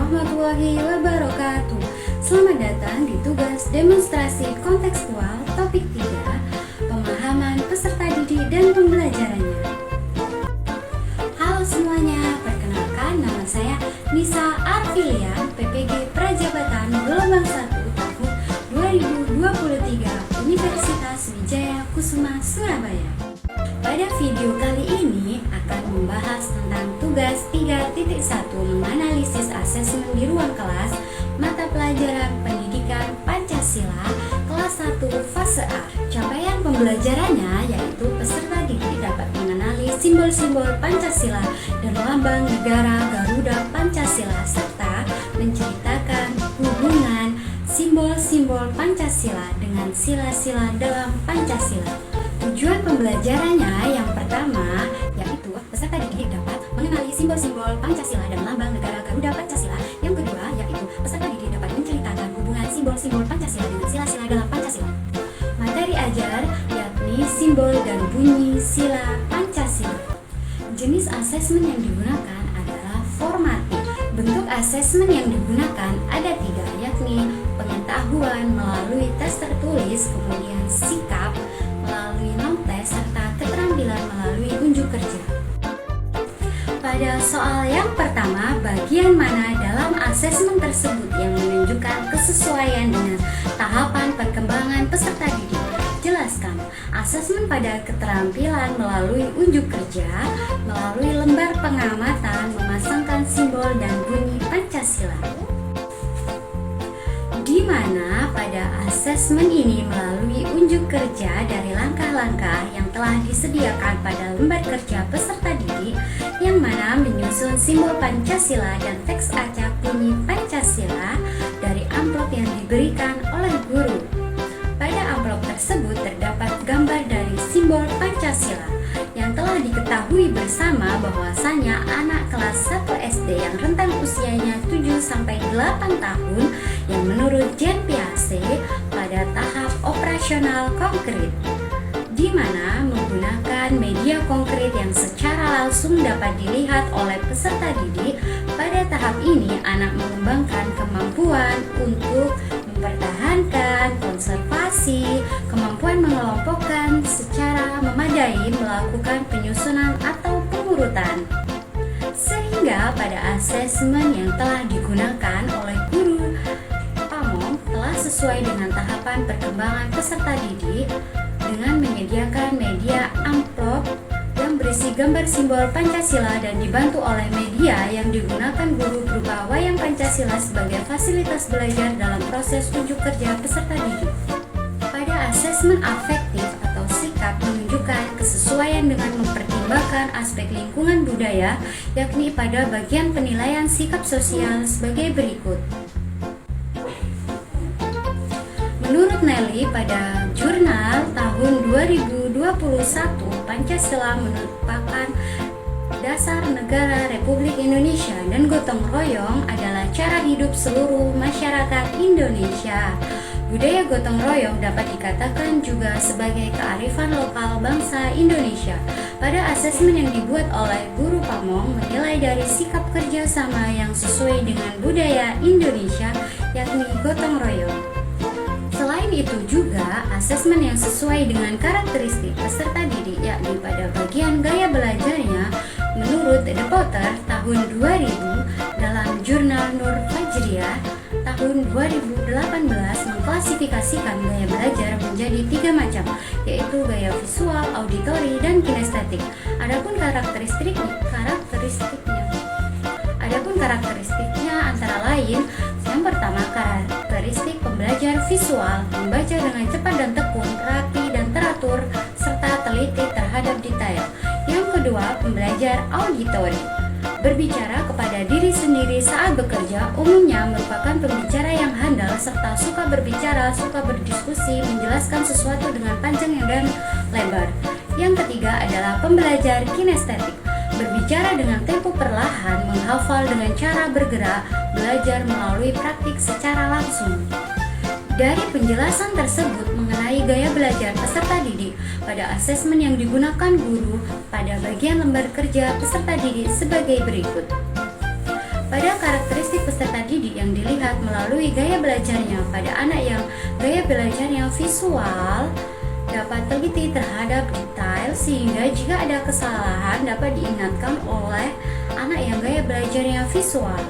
warahmatullahi wabarakatuh. Selamat datang di tugas demonstrasi kontekstual topik 3, pemahaman peserta didik dan pembelajarannya. Halo semuanya, perkenalkan nama saya Nisa Arfilian, PPG Prajabatan Gelombang 1 tahun 2023 Universitas Wijaya Kusuma Surabaya. Pada video kali ini akan membahas tentang tugas 3.1 menganalisis asesmen di ruang kelas mata pelajaran pendidikan Pancasila kelas 1 fase A. Capaian pembelajarannya yaitu peserta didik dapat mengenali simbol-simbol Pancasila dan lambang negara Garuda Pancasila serta menceritakan hubungan simbol-simbol Pancasila dengan sila-sila dalam Pancasila. Tujuan pembelajarannya yang pertama yaitu peserta didik dapat mengenali simbol-simbol Pancasila dan lambang negara Garuda Pancasila. Yang kedua yaitu peserta didik dapat menceritakan hubungan simbol-simbol Pancasila dengan sila-sila dalam Pancasila. Materi ajar yakni simbol dan bunyi sila Pancasila. Jenis asesmen yang digunakan adalah formatif. Bentuk asesmen yang digunakan ada 3, yakni pengetahuan melalui tes tertulis, kemudian sikap melalui non-tes, serta keterampilan melalui unjuk kerja. Pada soal yang pertama, bagian mana dalam asesmen tersebut yang menunjukkan kesesuaian dengan tahapan perkembangan peserta didik? Jelaskan. Asesmen pada keterampilan melalui unjuk kerja, melalui lembar pengamatan, memasangkan simbol dan bunyi Pancasila. Di mana pada asesmen ini melalui unjuk kerja dari langkah-langkah yang telah disediakan pada lembar kerja peserta didik yang mana menyusun simbol Pancasila dan teks acak bunyi Pancasila dari amplop yang diberikan oleh guru. Pada amplop tersebut terdapat gambar dari simbol Pancasila yang telah diketahui bersama bahwasanya anak kelas 1 SD yang rentang usianya 7-8 tahun yang menurut JNPAC pada tahap operasional konkret, di mana menggunakan media konkret yang secara langsung dapat dilihat oleh peserta didik. Pada tahap ini anak mengembangkan kemampuan untuk mempertahankan konservasi, kemampuan mengelompokkan secara memadai, melakukan penyusunan atau pengurutan. Sehingga pada asesmen yang telah digunakan oleh guru Pamong telah sesuai dengan tahapan perkembangan peserta didik dengan menyediakan media amplop yang berisi gambar simbol Pancasila dan dibantu oleh media yang digunakan guru berupa wayang Pancasila sebagai fasilitas belajar dalam proses unjuk kerja peserta didik. Pada asesmen afektif atau sikap menunjukkan kesesuaian dengan mempertimbangkan aspek lingkungan budaya, yakni pada bagian penilaian sikap sosial sebagai berikut. Menurut Nelly, pada jurnal tahun 2021, Pancasila merupakan dasar negara Republik Indonesia dan gotong royong adalah cara hidup seluruh masyarakat Indonesia. Budaya gotong royong dapat dikatakan juga sebagai kearifan lokal bangsa Indonesia. Pada asesmen yang dibuat oleh guru Pamong menilai dari sikap kerjasama yang sesuai dengan budaya Indonesia, yakni gotong royong. Selain itu juga asesmen yang sesuai dengan karakteristik peserta didik, yakni pada bagian gaya belajarnya menurut The Potter tahun 2000 dalam jurnal Nur Fajriyah tahun 2018 mengklasifikasikan gaya belajar menjadi 3 macam, yaitu gaya visual, auditori, dan kinestetik. Adapun karakteristiknya antara lain, yang pertama karakteristik pembelajar visual, membaca dengan cepat dan tekun, rapi dan teratur, serta teliti terhadap detail. Yang kedua, pembelajar auditori, berbicara kepada diri sendiri saat bekerja, umumnya merupakan pembicara yang handal serta suka berbicara, suka berdiskusi, menjelaskan sesuatu dengan panjang dan lebar. Yang ketiga adalah pembelajar kinestetik, berbicara dengan tempo perlahan, menghafal dengan cara bergerak, belajar melalui praktik secara langsung. Dari penjelasan tersebut mengenai gaya belajar peserta didik pada asesmen yang digunakan guru pada bagian lembar kerja peserta didik sebagai berikut. Pada karakteristik peserta didik yang dilihat melalui gaya belajarnya, pada anak yang gaya belajarnya visual dapat teliti terhadap detail sehingga jika ada kesalahan dapat diingatkan oleh anak yang gaya belajarnya visual.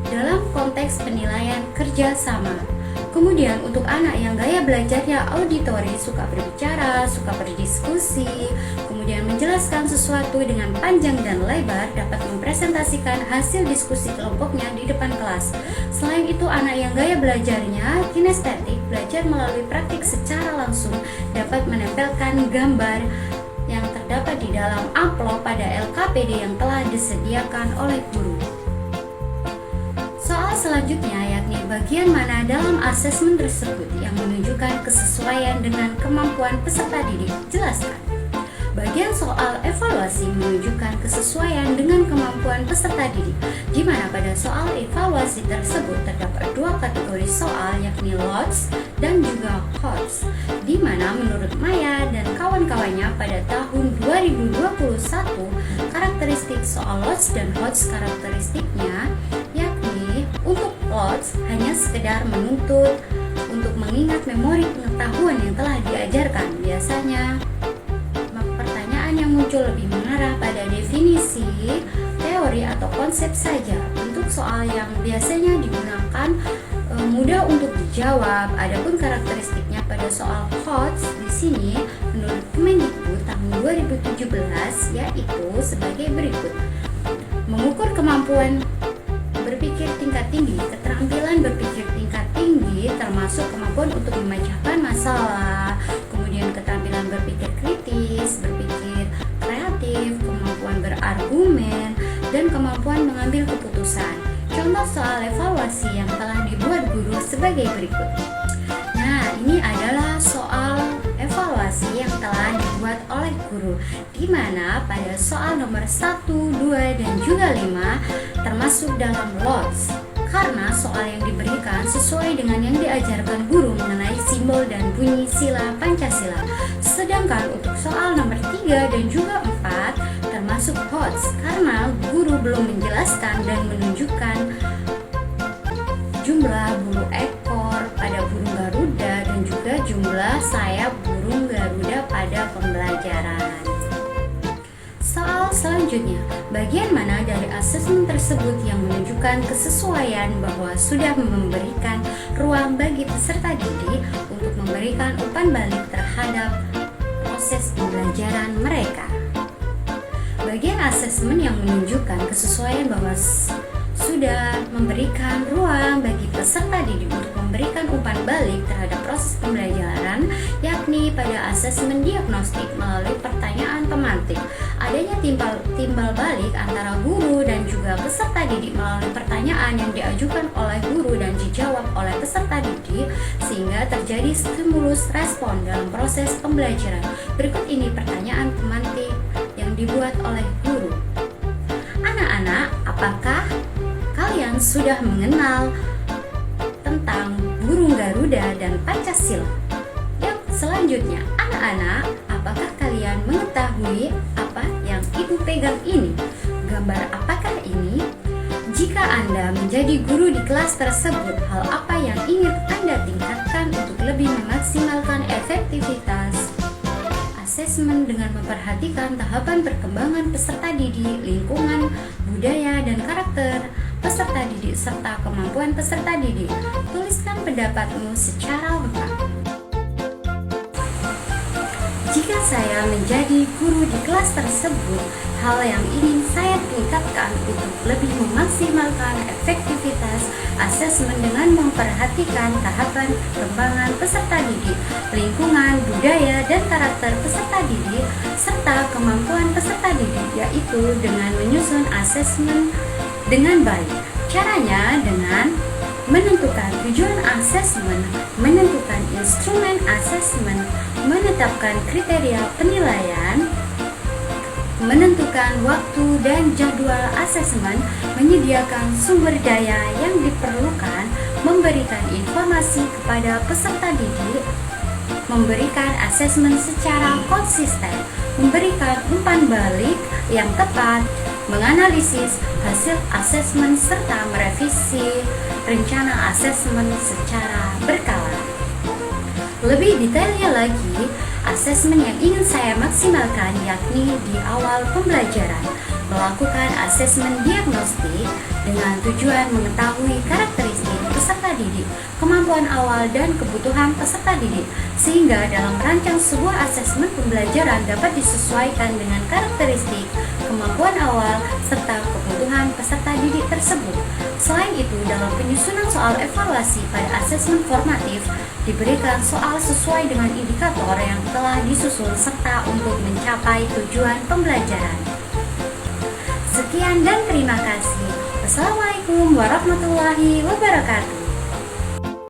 Dalam konteks penilaian kerjasama. Kemudian untuk anak yang gaya belajarnya auditori, suka berbicara, suka berdiskusi, kemudian menjelaskan sesuatu dengan panjang dan lebar, dapat mempresentasikan hasil diskusi kelompoknya di depan kelas. Selain itu, anak yang gaya belajarnya kinestetik, belajar melalui praktik secara langsung, dapat menempelkan gambar yang terdapat di dalam amplop pada LKPD yang telah disediakan oleh guru. Soal selanjutnya yakni bagian mana dalam asesmen tersebut yang menunjukkan kesesuaian dengan kemampuan peserta didik? Jelaskan. Bagian soal evaluasi menunjukkan kesesuaian dengan kemampuan peserta didik, di mana pada soal evaluasi tersebut terdapat dua kategori soal yakni LOTS dan juga HOTS, di mana menurut Maya dan kawan-kawannya pada tahun 2021 karakteristik soal LOTS dan HOTS karakteristiknya yakni untuk LOTS hanya sekedar menuntut untuk mengingat memori pengetahuan yang telah diajarkan. Biasanya pertanyaan yang muncul lebih mengarah pada definisi, teori atau konsep saja. Untuk soal yang biasanya digunakan mudah untuk dijawab. Adapun karakteristiknya pada soal HOTS di sini menurut Kemendikbud tahun 2017 yaitu sebagai berikut. Mengukur kemampuan berpikir tingkat tinggi, keterampilan berpikir tingkat tinggi termasuk kemampuan untuk memecahkan masalah, kemudian keterampilan berpikir kritis, berpikir kreatif, kemampuan berargumen, dan kemampuan mengambil keputusan. Contoh soal evaluasi yang telah dibuat guru sebagai berikut. Nah, ini adalah soal evaluasi yang telah dibuat oleh guru, di mana pada soal nomor 1, 2, dan juga 5 termasuk dalam LOTS, karena soal yang diberikan sesuai dengan yang diajarkan guru mengenai simbol dan bunyi sila Pancasila. Sedangkan untuk soal nomor 3 dan juga 4 termasuk HOTS, karena guru belum menjelaskan dan menunjukkan jumlah bulu ekor pada burung Garuda dan juga jumlah sayap burung Garuda pada pembelajaran. Soal selanjutnya, bagian mana dari asesmen tersebut yang menunjukkan kesesuaian bahwa sudah memberikan ruang bagi peserta didik untuk memberikan umpan balik terhadap proses pembelajaran mereka? Bagian asesmen yang menunjukkan kesesuaian bahwa sudah memberikan ruang bagi peserta didik untuk memberikan umpan balik terhadap proses pembelajaran, yakni pada asesmen diagnostik melalui pertanyaan pemantik. Adanya timbal balik antara guru dan juga peserta didik melalui pertanyaan yang diajukan oleh guru dan dijawab oleh peserta didik, sehingga terjadi stimulus respon dalam proses pembelajaran. Berikut ini pertanyaan pemantik yang dibuat oleh guru. Anak-anak, apakah kalian sudah mengenal tentang burung Garuda dan Pancasila? Yang selanjutnya, anak-anak, apakah kalian mengetahui apa yang ibu pegang ini? Gambar apakah ini? Jika Anda menjadi guru di kelas tersebut, hal apa yang ingin Anda tingkatkan untuk lebih memaksimalkan efektivitas asesmen dengan memperhatikan tahapan perkembangan peserta didik, lingkungan, budaya, dan karakter peserta didik serta kemampuan peserta didik? Tuliskan pendapatmu secara lengkap. Jika saya menjadi guru di kelas tersebut, hal yang ingin saya tingkatkan untuk lebih memaksimalkan efektivitas asesmen dengan memperhatikan tahapan perkembangan peserta didik, lingkungan, budaya, dan karakter peserta didik, serta kemampuan peserta didik, yaitu dengan menyusun asesmen dengan baik. Caranya dengan menentukan tujuan asesmen, menentukan instrumen asesmen, menetapkan kriteria penilaian, menentukan waktu dan jadwal asesmen, menyediakan sumber daya yang diperlukan, memberikan informasi kepada peserta didik, memberikan asesmen secara konsisten, memberikan umpan balik yang tepat, menganalisis hasil asesmen serta merevisi rencana asesmen secara berkala. Lebih detailnya lagi, asesmen yang ingin saya maksimalkan yakni di awal pembelajaran, melakukan asesmen diagnostik dengan tujuan mengetahui karakteristik peserta didik, kemampuan awal dan kebutuhan peserta didik, sehingga dalam merancang sebuah asesmen pembelajaran dapat disesuaikan dengan karakteristik, kemampuan awal, serta kebutuhan peserta didik tersebut. Selain itu, dalam penyusunan soal evaluasi pada asesmen formatif, diberikan soal sesuai dengan indikator yang telah disusun serta untuk mencapai tujuan pembelajaran. Sekian dan terima kasih. Wassalamualaikum warahmatullahi wabarakatuh.